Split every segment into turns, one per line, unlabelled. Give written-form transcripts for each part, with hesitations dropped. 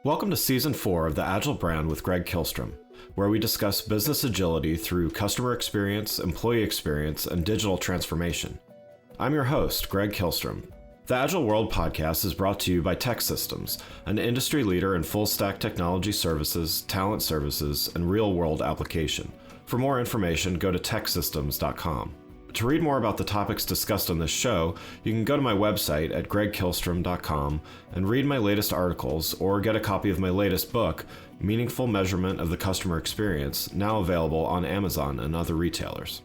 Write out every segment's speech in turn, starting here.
Welcome to Season 4 of the Agile Brand with Greg Kihlstrom, where we discuss business agility through customer experience, employee experience, and digital transformation. I'm your host, Greg Kihlstrom. The Agile World podcast is brought to you by TEKsystems, an industry leader in full-stack technology services, talent services, and real-world application. For more information, go to teksystems.com. To read more about the topics discussed on this show, you can go to my website at gregkihlstrom.com and read my latest articles or get a copy of my latest book, Meaningful Measurement of the Customer Experience, now available on Amazon and other retailers.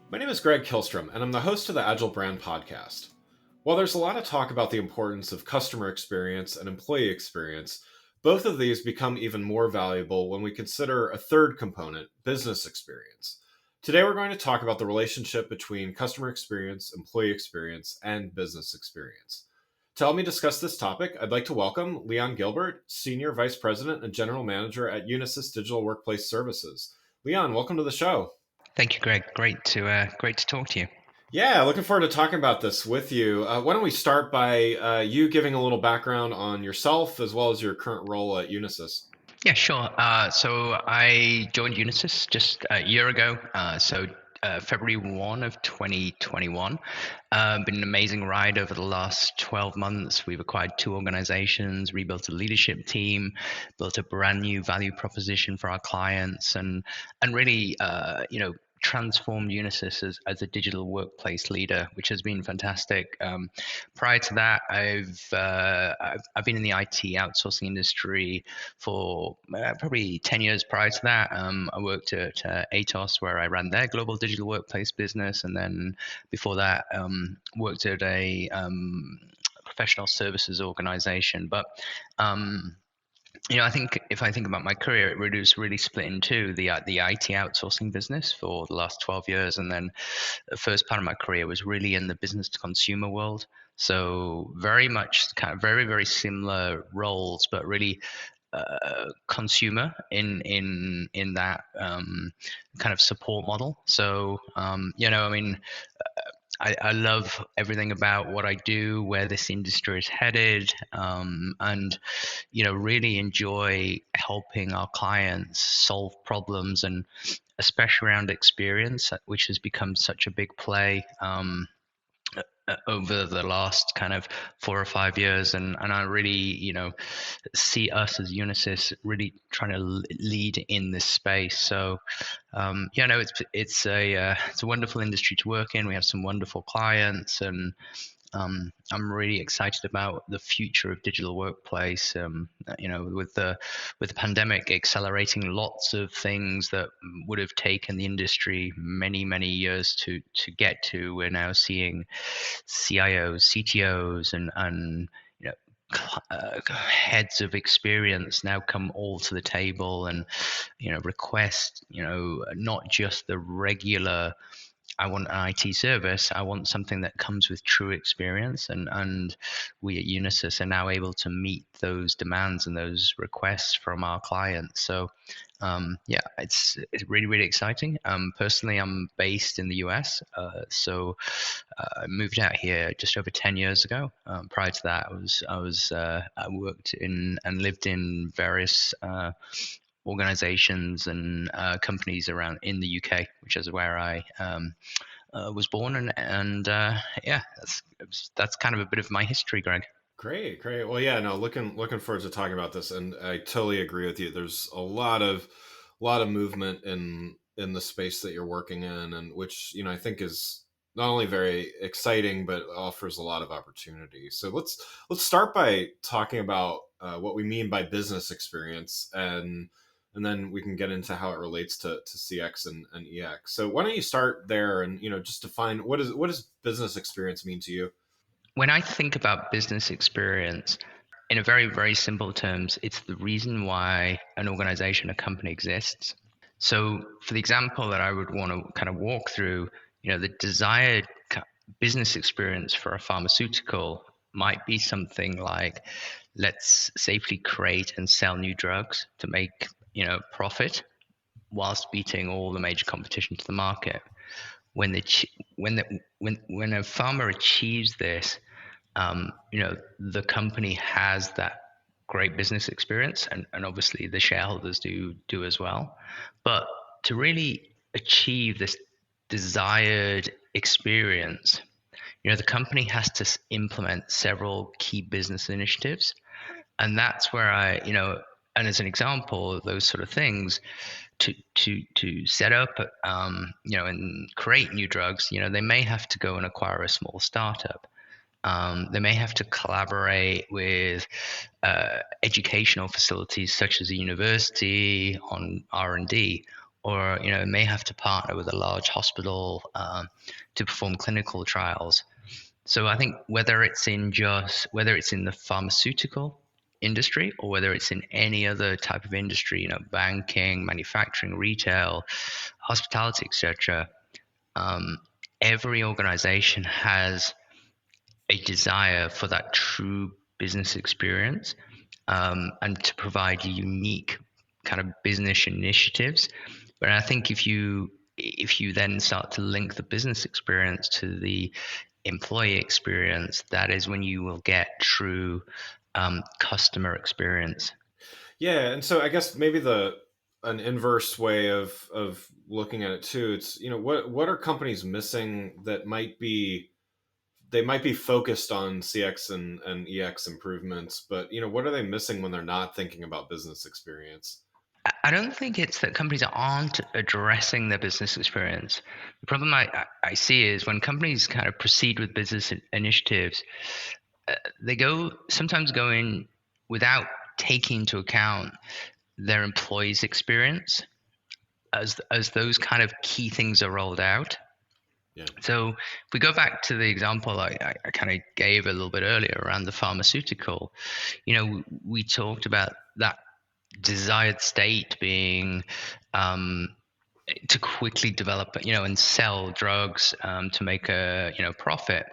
My name is Greg Kihlstrom, and I'm the host of the Agile Brand podcast. While there's a lot of talk about the importance of customer experience and employee experience, both of these become even more valuable when we consider a third component, business experience. Today, we're going to talk about the relationship between customer experience, employee experience, and business experience. To help me discuss this topic, I'd like to welcome Leon Gilbert, Senior Vice President and General Manager at Unisys Digital Workplace Services. Leon, welcome to the show.
Thank you, Greg. Great to talk to you.
Yeah, looking forward to talking about this with you. Why don't we start by you giving a little background on yourself as well as your current role at Unisys?
Yeah, sure. So I joined Unisys just a year ago. February 1 of 2021. Been an amazing ride over the last 12 months. We've acquired 2 organizations, rebuilt a leadership team, built a brand new value proposition for our clients, and really, transformed Unisys as a digital workplace leader, which has been fantastic. Prior to that, I've been in the IT outsourcing industry for probably 10 years. Prior to that, I worked at Atos, where I ran their global digital workplace business, and then before that, worked at a professional services organization. But I think if I think about my career, it was really split in two: the IT outsourcing business for the last 12 years, and then the first part of my career was really in the business to consumer world. So very much kind of very, very similar roles, but really consumer in that kind of support model. So I love everything about what I do, where this industry is headed, and really enjoy helping our clients solve problems, and especially around experience, which has become such a big play over the last kind of 4 or 5 years, and I really see us as Unisys really trying to lead in this space. So it's a wonderful industry to work in. We have some wonderful clients, and I'm really excited about the future of digital workplace. With the pandemic accelerating lots of things that would have taken the industry many, many years to get to, we're now seeing CIOs, CTOs, and heads of experience now come all to the table and request not just the regular, I want an IT service, I want something that comes with true experience, and we at Unisys are now able to meet those demands and those requests from our clients. So it's really, really exciting. Personally, I'm based in the US, so I moved out here just over 10 years ago. Prior to that, I worked in and lived in various organizations and companies around in the UK, which is where I was born, and that's kind of a bit of my history, Greg.
Great. Well, yeah, no, looking forward to talking about this, and I totally agree with you. There's a lot of movement in the space that you're working in, and which I think is not only very exciting but offers a lot of opportunity. So let's start by talking about what we mean by business experience, and then we can get into how it relates to CX and EX. So why don't you start there and just define what does business experience mean to you?
When I think about business experience, in a very, very simple terms, it's the reason why an organization, a company exists. So for the example that I would want to kind of walk through, the desired business experience for a pharmaceutical might be something like, let's safely create and sell new drugs to make profit whilst beating all the major competition to the market. When a pharma achieves this, the company has that great business experience, and obviously the shareholders do as well. But to really achieve this desired experience, the company has to implement several key business initiatives, and that's where and as an example of those sort of things, to set up, and create new drugs, they may have to go and acquire a small startup. They may have to collaborate with educational facilities such as a university on R&D, or may have to partner with a large hospital to perform clinical trials. So I think whether it's in the pharmaceutical industry or whether it's in any other type of industry, banking, manufacturing, retail, hospitality, etc., every organization has a desire for that true business experience, and to provide unique kind of business initiatives. But I think if you then start to link the business experience to the employee experience, that is when you will get true customer experience.
Yeah, and so I guess maybe an inverse way of looking at it too. It's what are companies missing that they might be focused on CX and EX improvements, but what are they missing when they're not thinking about business experience?
I don't think it's that companies aren't addressing their business experience. The problem I see is when companies kind of proceed with business initiatives, they sometimes go in without taking into account their employees' experience as those kind of key things are rolled out.
Yeah.
So if we go back to the example I kind of gave a little bit earlier around the pharmaceutical, we talked about that desired state being to quickly develop, and sell drugs to make a profit.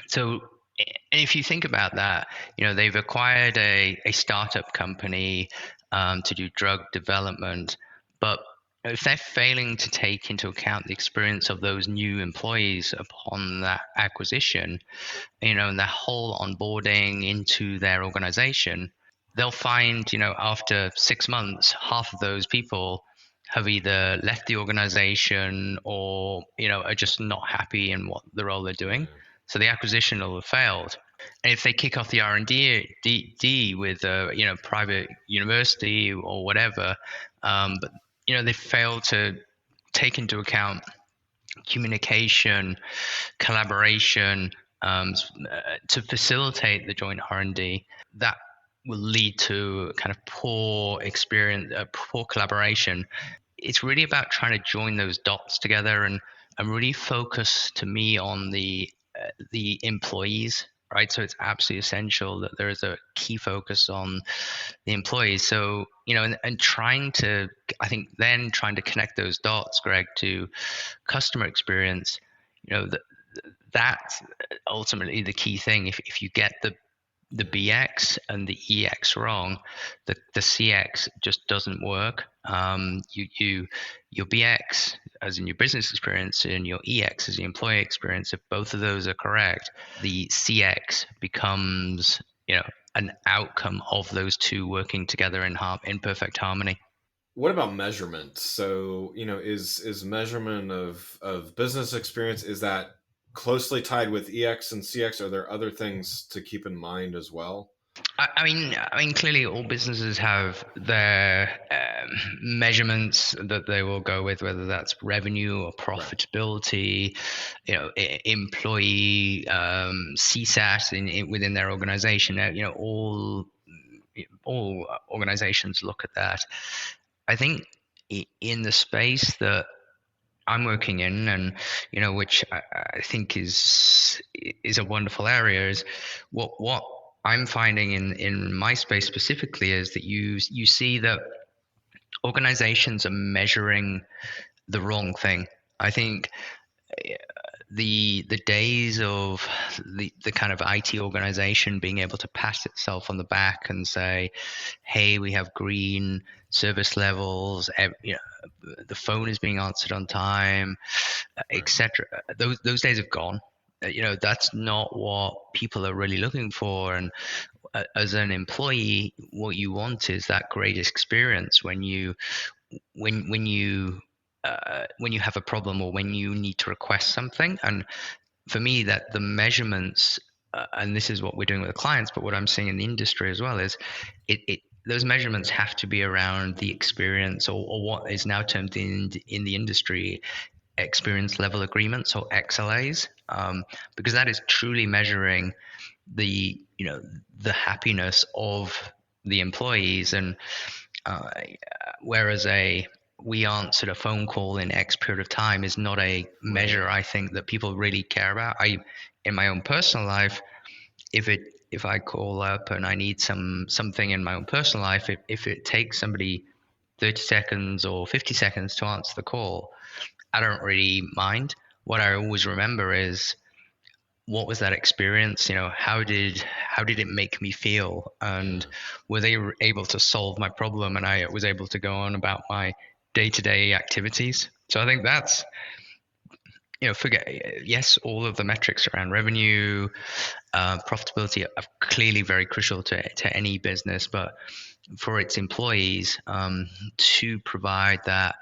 So if you think about that, they've acquired a startup company to do drug development, but if they're failing to take into account the experience of those new employees upon that acquisition, and their whole onboarding into their organization, they'll find, after 6 months, half of those people have either left the organization or, are just not happy in what the role they're doing.
Yeah.
So the acquisition will have failed. And if they kick off the R&D with a private university or whatever, but they fail to take into account communication, collaboration, to facilitate the joint R&D, that will lead to kind of poor experience, poor collaboration. It's really about trying to join those dots together and really focus, to me, on the employees, right? So it's absolutely essential that there is a key focus on the employees. So, and trying to connect those dots, Greg, to customer experience, that's ultimately the key thing. If you get the BX and the EX wrong, the CX just doesn't work. Your BX, as in your business experience, and your EX as the employee experience, if both of those are correct, the CX becomes an outcome of those two working together in perfect harmony.
What about measurement? So, is measurement of business experience, is that closely tied with EX and CX? Are there other things to keep in mind as well?
I mean, clearly, all businesses have their measurements that they will go with, whether that's revenue or profitability, employee CSAT within their organization. All organizations look at that. I think in the space that I'm working in, and which I think is a wonderful area, is what I'm finding in my space specifically is that you see that organizations are measuring the wrong thing. I think the days of the kind of IT organization being able to pat itself on the back and say, hey, we have green service levels, the phone is being answered on time, etc. Those days have gone. That's not what people are really looking for. And as an employee, what you want is that great experience when you have a problem or when you need to request something. And for me, that the measurements, and this is what we're doing with the clients, but what I'm seeing in the industry as well is those measurements have to be around the experience, or what is now termed in the industry experience level agreements, or XLAs, because that is truly measuring the the happiness of the employees. And uh, whereas a we answered a phone call in X period of time is not a
Right.
measure I think that people really care about. In my own personal life, if I call up and I need something in my own personal life, if it takes somebody 30 seconds or 50 seconds to answer the call, I don't really mind. What I always remember is, what was that experience? How did it make me feel? And
Yeah.
were they able to solve my problem? And I was able to go on about my day-to-day activities. So I think that's, forget, yes, all of the metrics around revenue, profitability are clearly very crucial to any business, but for its employees, to provide that,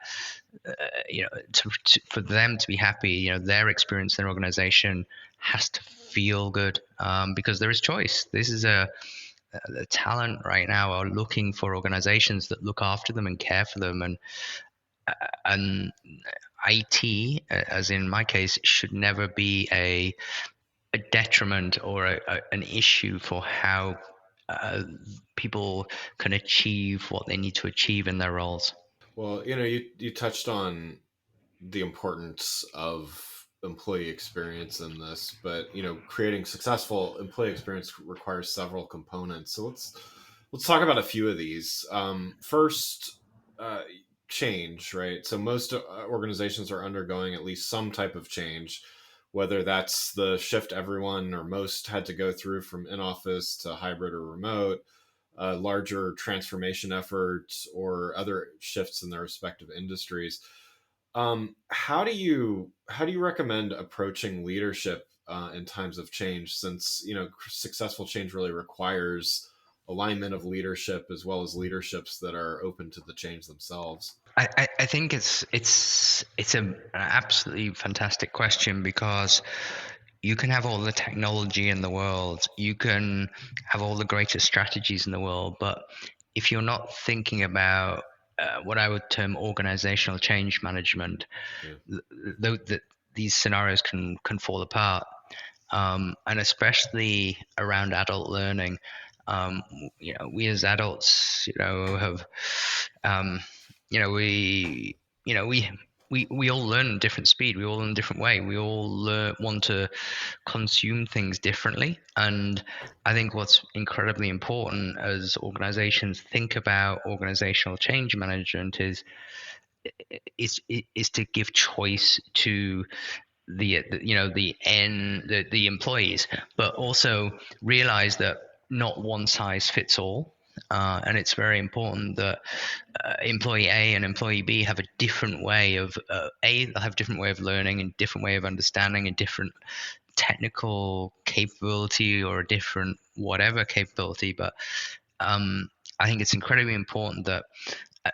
for them to be happy, their experience, their organization has to feel good, because there is choice. This is the talent right now are looking for organizations that look after them and care for them, and IT, as in my case, should never be a detriment or an issue for how people can achieve what they need to achieve in their roles.
Well, you touched on the importance of employee experience in this, but creating successful employee experience requires several components. So let's talk about a few of these. First, uh, change, right? So most organizations are undergoing at least some type of change, whether that's the shift everyone or most had to go through from in office to hybrid or remote, larger transformation efforts, or other shifts in their respective industries. How do you recommend approaching leadership in times of change? Since successful change really requires alignment of leadership as well as leaderships that are open to the change themselves.
I think it's an absolutely fantastic question, because you can have all the technology in the world, you can have all the greatest strategies in the world, but if you're not thinking about what I would term organizational change management,
Yeah.
these scenarios can fall apart, and especially around adult learning. Um, we as adults, have, um, you know, we, you know, we all learn at a different speed. We all learn a different way. We all want to consume things differently. And I think what's incredibly important as organizations think about organizational change management is to give choice to the employees, but also realize that not one size fits all. And it's very important that employee A and employee B have a different way of they'll have a different way of learning and different way of understanding and different technical capability or a different whatever capability. But I think it's incredibly important that uh,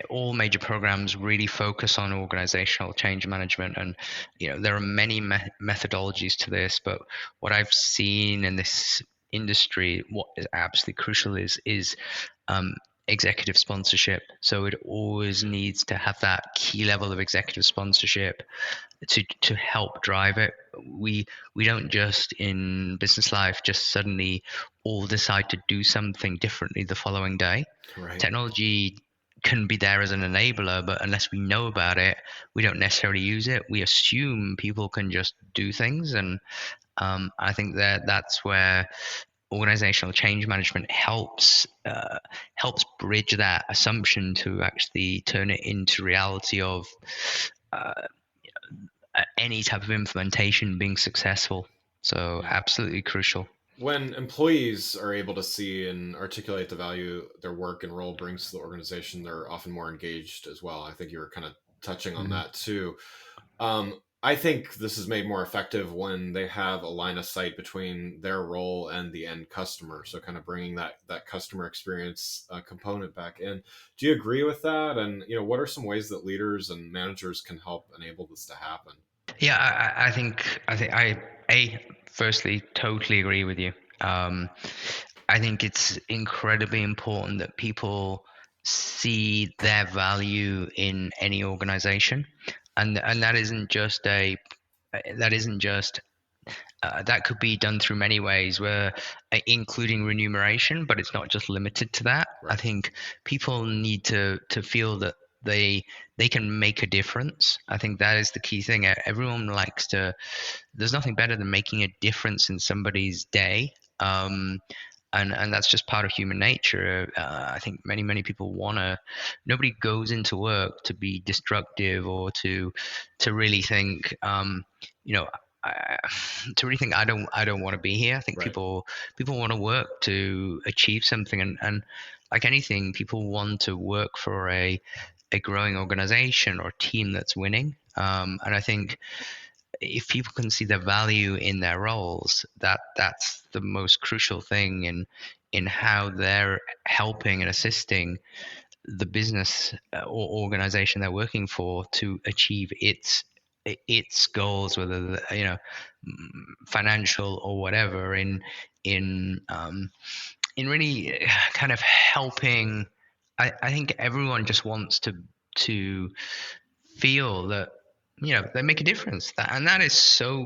all major programs really focus on organizational change management. And there are many methodologies to this, but what I've seen in this industry, what is absolutely crucial is um, executive sponsorship. So it always needs to have that key level of executive sponsorship to help drive it. We don't just in business life just suddenly all decide to do something differently the following day.
Right.
Technology can be there as an enabler, but unless we know about it, we don't necessarily use it. We assume people can just do things, and I think that's where organizational change management helps bridge that assumption to actually turn it into reality of uh, any type of implementation being successful. So
Yeah.
absolutely crucial.
When employees are able to see and articulate the value their work and role brings to the organization, they're often more engaged as well. I think you were kind of touching on
Mhm.
that too. I think this is made more effective when they have a line of sight between their role and the end customer. So, kind of bringing that customer experience component back in. Do you agree with that? And what are some ways that leaders and managers can help enable this to happen?
Yeah, I firstly totally agree with you. Um, I think it's incredibly important that people see their value in any organization, and that isn't just that could be done through many ways, where including remuneration, but it's not just limited to that. I
Right.
think people need to feel that they they can make a difference. I think that is the key thing. Everyone likes to. There's nothing better than making a difference in somebody's day. And that's just part of human nature. I think many people want to. Nobody goes into work to be destructive or to really think, you know, I, to really think I don't want to be here. I think
Right.
people want to work to achieve something, and like anything, people want to work for a growing organization or team that's winning. And I think if people can see the value in their roles, that's the most crucial thing in how they're helping and assisting the business or organization they're working for to achieve its goals, whether financial or whatever, in really kind of helping. I think everyone just wants to feel that they make a difference, and that is so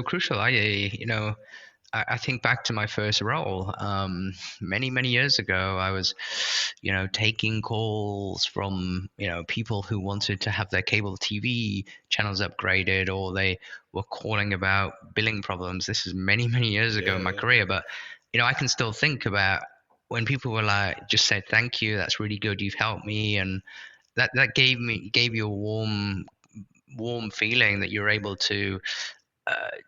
crucial. I think back to my first role many years ago. I was taking calls from people who wanted to have their cable TV channels upgraded, or they were calling about billing problems. This is many years ago in
Yeah.
my
Yeah.
career, but I can still think about when people were like, just said thank you, that's really good, you've helped me. And that gave you a warm feeling that you're able to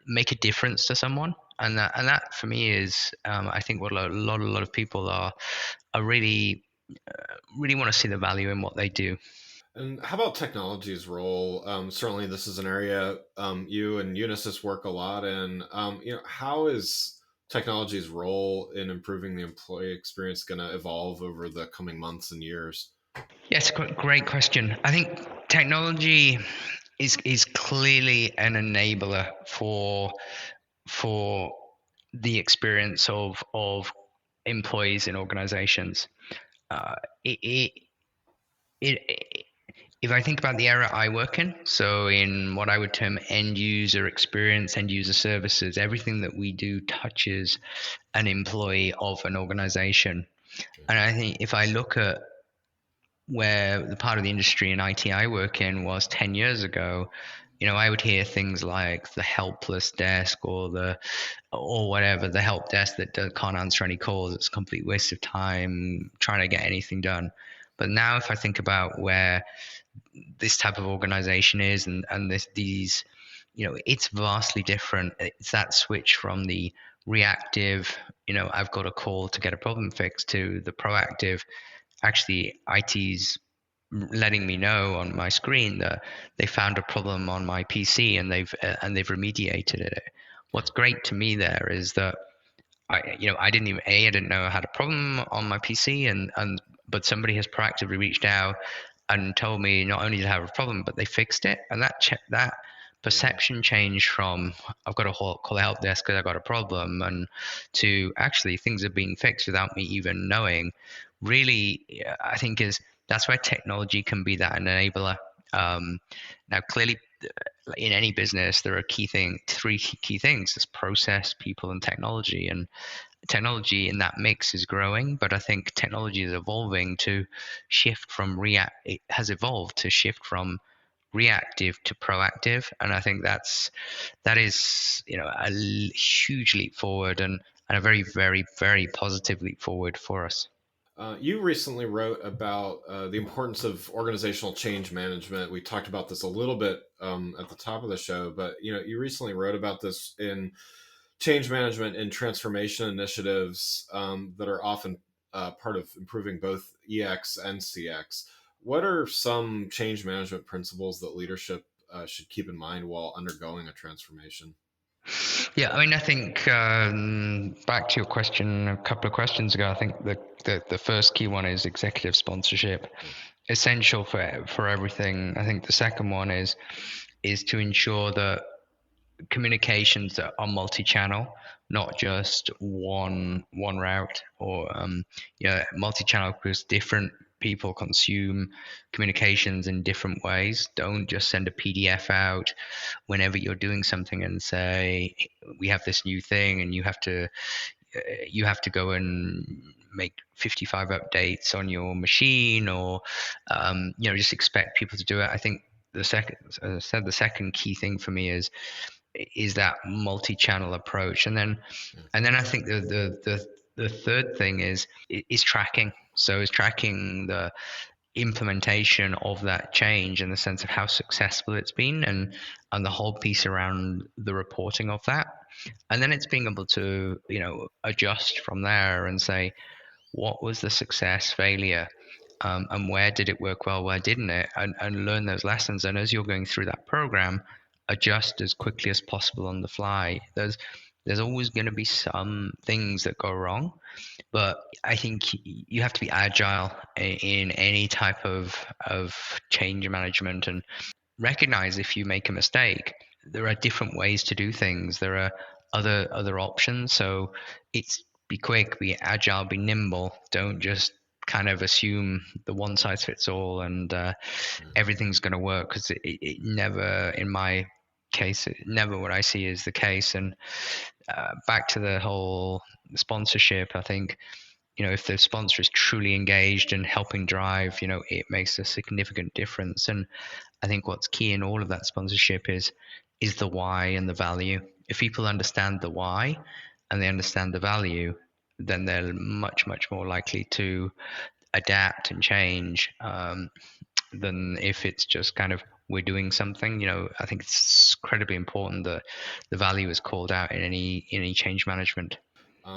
make a difference to someone. And that for me is, I think, what a lot of people are really want to see the value in what they do.
And how about technology's role? Certainly, this is an area you and Unisys work a lot in. How is technology's role in improving the employee experience going to evolve over the coming months and years?
Yes, great question. I think technology is clearly an enabler for the experience of employees in organizations. Uh, it, it, it If I think about the area I work in, so in what I would term end user experience, end user services, everything that we do touches an employee of an organization. And I think if I look at where the part of the industry in IT I work in was 10 years ago, I would hear things like the helpless desk, or whatever, the help desk that can't answer any calls. It's a complete waste of time trying to get anything done. But now, if I think about where this type of organization is, and these, it's vastly different. It's that switch from the reactive, I've got a call to get a problem fixed, to the proactive. Actually, IT's letting me know on my screen that they found a problem on my PC, and they've remediated it. What's great to me there is that I didn't know I had a problem on my PC, and but somebody has proactively reached out and told me not only did I have a problem, but they fixed it. And that
Yeah.
perception changed from I've got to call the help desk because I've got a problem, and to actually things are being fixed without me even knowing. Really, I think is that's where technology can be that enabler. Now, clearly, in any business, there are three key things: there's process, people, and technology. And technology in that mix is growing, but I think technology is evolving to shift from react. It has evolved to shift from reactive to proactive, and I think that is a huge leap forward, and a very positive leap forward for us.
You recently wrote about the importance of organizational change management. We talked about this a little bit at the top of the show, but you recently wrote about this in change management and transformation initiatives that are often part of improving both EX and CX. What are some change management principles that leadership should keep in mind while undergoing a transformation?
Yeah, I mean, I think back to your question a couple of questions ago, I think the first key one is executive sponsorship, essential for everything. I think the second one is to ensure that communications that are multi-channel, not just one route, or multi-channel, because different people consume communications in different ways. Don't just send a PDF out whenever you're doing something and say, we have this new thing and you have to go and make 55 updates on your machine, or just expect people to do it. I think the second, as I said, the second key thing for me is that multi-channel approach, and then I think the third thing is tracking. So is tracking the implementation of that change in the sense of how successful it's been, and the whole piece around the reporting of that. And then it's being able to adjust from there and say, what was the success, failure, and where did it work well, where didn't it, and learn those lessons. And as you're going through that program, adjust as quickly as possible on the fly. There's always going to be some things that go wrong, but I think you have to be agile in any type of change management, and recognize if you make a mistake, there are different ways to do things. There are other options. So it's be quick, be agile, be nimble. Don't just kind of assume the one size fits all and everything's going to work, because it never, in my case, never what I see is the case. And back to the whole sponsorship, I think if the sponsor is truly engaged and helping drive, it makes a significant difference. And I think what's key in all of that sponsorship is the why and the value. If people understand the why and they understand the value, then they're much more likely to adapt and change, than if it's just kind of, we're doing something. I think it's incredibly important that the value is called out in any change management.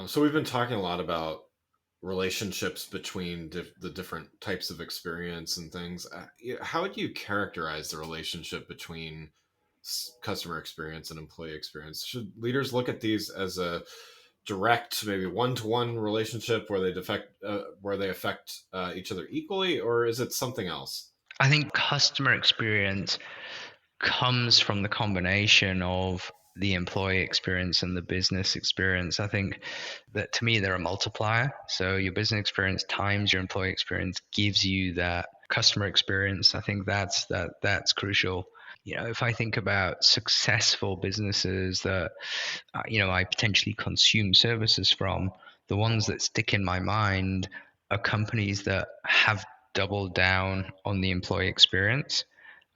So we've been talking a lot about relationships between the different types of experience and things. How would you characterize the relationship between customer experience and employee experience? Should leaders look at these as a direct, maybe one-to-one relationship where they affect each other equally, or is it something else?
I think customer experience comes from the combination of the employee experience and the business experience. I think that, to me, they're a multiplier. So your business experience times your employee experience gives you that customer experience. I think that's crucial. If I think about successful businesses that I potentially consume services from, the ones that stick in my mind are companies that have doubled down on the employee experience.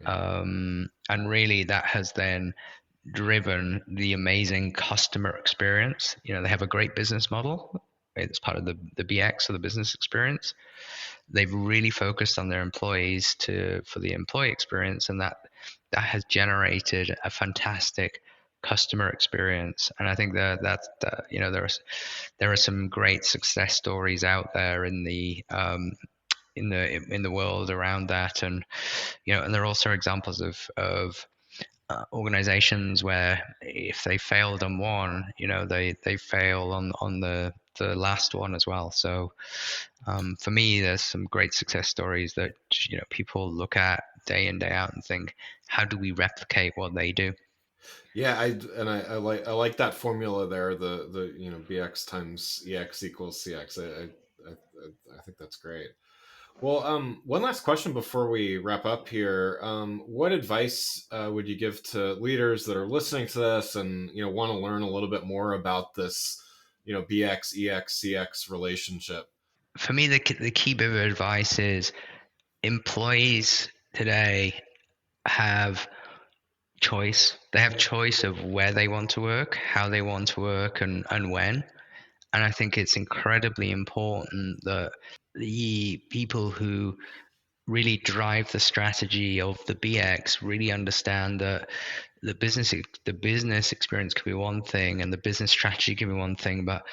And really that has then driven the amazing customer experience. They have a great business model. It's part of the BX, or the business experience. They've really focused on their employees for the employee experience, and that has generated a fantastic customer experience. And I think that there are some great success stories out there in the world around that. And and there are also examples of organizations where if they failed on one, they fail on the last one as well. So for me, there's some great success stories that people look at day in, day out and think, how do we replicate what they do?
Yeah, I like that formula there. The BX times EX equals CX. I think that's great. Well, one last question before we wrap up here. What advice would you give to leaders that are listening to this and want to learn a little bit more about this, BX, EX, CX relationship?
For me, the key bit of advice is employees today have choice. They have choice of where they want to work, how they want to work, and when. And I think it's incredibly important that the people who really drive the strategy of the BX really understand that the business experience could be one thing and the business strategy can be one thing, but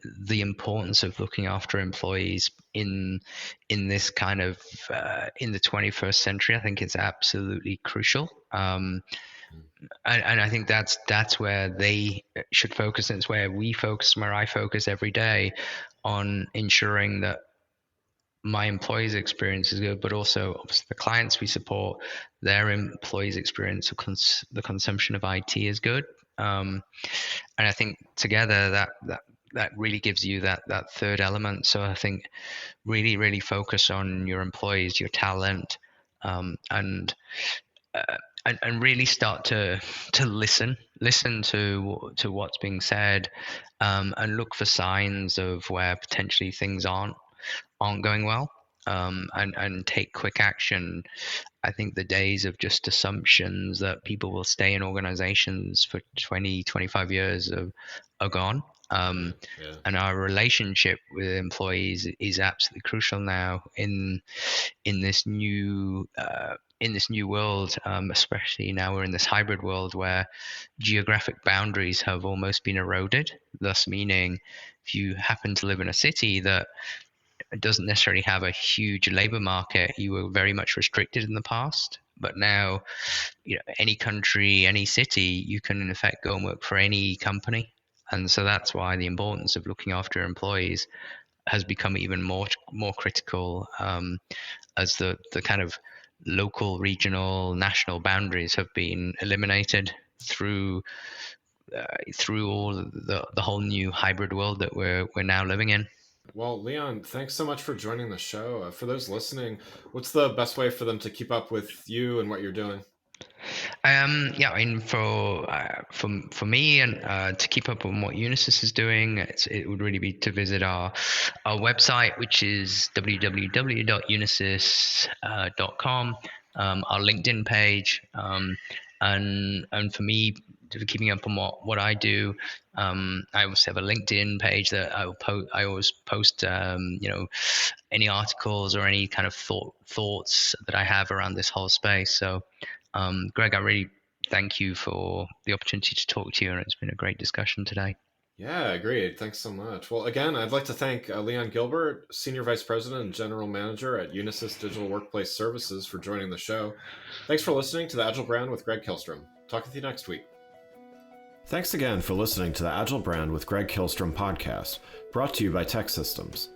the importance of looking after employees in this kind of in the 21st century, I think it's absolutely crucial. And I think that's where they should focus, and it's where we focus, where I focus every day on ensuring that my employees' experience is good, but also obviously the clients we support, their employees' experience of the consumption of IT is good. And I think together that really gives you that third element. So I think really focus on your employees, your talent, and really start to listen to what's being said, and look for signs of where potentially things aren't going well, and take quick action. I think the days of just assumptions that people will stay in organizations for 20-25 years are gone. And our relationship with employees is absolutely crucial now in this new world, especially now we're in this hybrid world where geographic boundaries have almost been eroded. Thus, meaning if you happen to live in a city that doesn't necessarily have a huge labor market, you were very much restricted in the past. But now, any country, any city, you can in effect go and work for any company. And so that's why the importance of looking after employees has become even more critical, as the kind of local, regional, national boundaries have been eliminated through all the whole new hybrid world that we're now living in.
Well, Leon, thanks so much for joining the show. For those listening, what's the best way for them to keep up with you and what you're doing?
Yeah, I mean, for me, and to keep up on what Unisys is doing, it would really be to visit our website, which is www.unisys.com, our LinkedIn page, and for me, keeping up on what I do, I also have a LinkedIn page that I always post, any articles or any kind of thoughts that I have around this whole space. So, Greg, I really thank you for the opportunity to talk to you, and it's been a great discussion today.
Yeah, agreed. Thanks so much. Well, again, I'd like to thank Leon Gilbert, Senior Vice President and General Manager at Unisys Digital Workplace Services, for joining the show. Thanks for listening to The Agile Brand with Greg Kihlstrom. Talk with you next week. Thanks again for listening to The Agile Brand with Greg Kihlstrom podcast, brought to you by Tech Systems.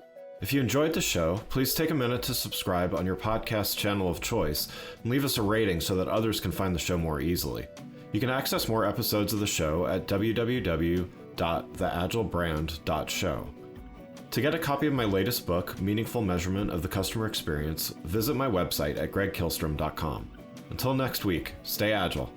If you enjoyed the show, please take a minute to subscribe on your podcast channel of choice and leave us a rating so that others can find the show more easily. You can access more episodes of the show at www.theagilebrand.show. To get a copy of my latest book, Meaningful Measurement of the Customer Experience, visit my website at gregkihlstrom.com. Until next week, stay agile.